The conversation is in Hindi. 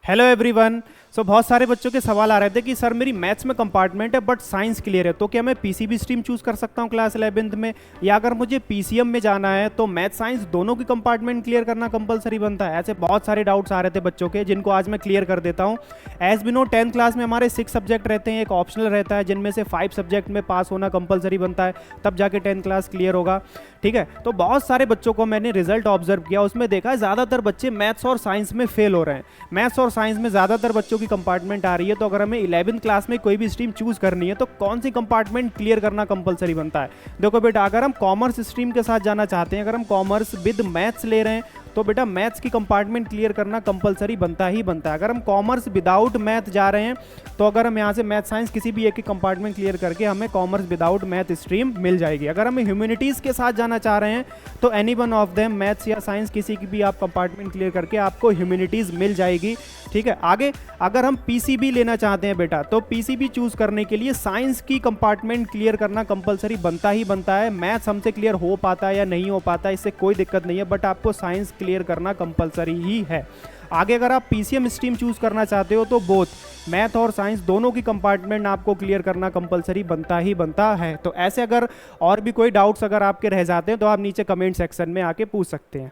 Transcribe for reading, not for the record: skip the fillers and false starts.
Hello everyone. बहुत सारे बच्चों के सवाल आ रहे थे कि सर मेरी मैथ्स में कंपार्टमेंट है बट साइंस क्लियर है, तो क्या मैं पीसीबी स्ट्रीम चूज कर सकता हूँ क्लास 11th में, या अगर मुझे पीसीएम में जाना है तो मैथ साइंस दोनों की कंपार्टमेंट क्लियर करना कंपलसरी बनता है। ऐसे बहुत सारे डाउट्स आ रहे थे बच्चों के, जिनको आज मैं क्लियर कर देता हूँ। As be no 10th class में हमारे 6 सब्जेक्ट रहते हैं, एक ऑप्शनल रहता है, जिनमें से 5 सब्जेक्ट में पास होना कंपलसरी बनता है, तब जाके 10th क्लास क्लियर होगा। ठीक है, तो बहुत सारे बच्चों को मैंने रिजल्ट ऑब्जर्व किया, उसमें देखा ज़्यादातर बच्चे मैथ्स और साइंस में फेल हो रहे हैं। मैथ्स और साइंस में ज़्यादातर बच्चों की कंपार्टमेंट आ रही है, तो अगर हमें 11th क्लास में कोई भी स्ट्रीम चूज करनी है तो कौन सी कंपार्टमेंट क्लियर करना कंपलसरी बनता है। देखो बेटा, अगर हम कॉमर्स स्ट्रीम के साथ जाना चाहते हैं, अगर हम कॉमर्स विद मैथ्स ले रहे हैं, तो बेटा मैथ्स की कंपार्टमेंट क्लियर करना कंपलसरी बनता ही बनता है। अगर हम कॉमर्स विदाउट मैथ जा रहे हैं, तो अगर हम यहाँ से मैथ साइंस किसी भी एक की कंपार्टमेंट क्लियर करके हमें कॉमर्स विदाउट मैथ स्ट्रीम मिल जाएगी। अगर हम ह्यूमैनिटीज़ के साथ जाना चाह रहे हैं, तो any one of them, maths या साइंस, किसी की भी आप कंपार्टमेंट क्लियर करके आपको ह्यूमैनिटीज़ मिल जाएगी। ठीक है, आगे अगर हम पीसीबी लेना चाहते हैं बेटा, तो पीसीबी चूज करने के लिए साइंस की कंपार्टमेंट क्लियर करना कंपलसरी बनता ही बनता है। मैथ्स हमसे क्लियर हो पाता है या नहीं हो पाता है, इससे कोई दिक्कत नहीं है, बट आपको साइंस क्लियर करना कंपलसरी ही है। आगे अगर आप पीसीएम स्ट्रीम चूज करना चाहते हो, तो बोथ मैथ और साइंस दोनों की कंपार्टमेंट आपको क्लियर करना कंपलसरी बनता ही बनता है। तो ऐसे अगर और भी कोई डाउट्स अगर आपके रह जाते हैं, तो आप नीचे कमेंट सेक्शन में आके पूछ सकते हैं।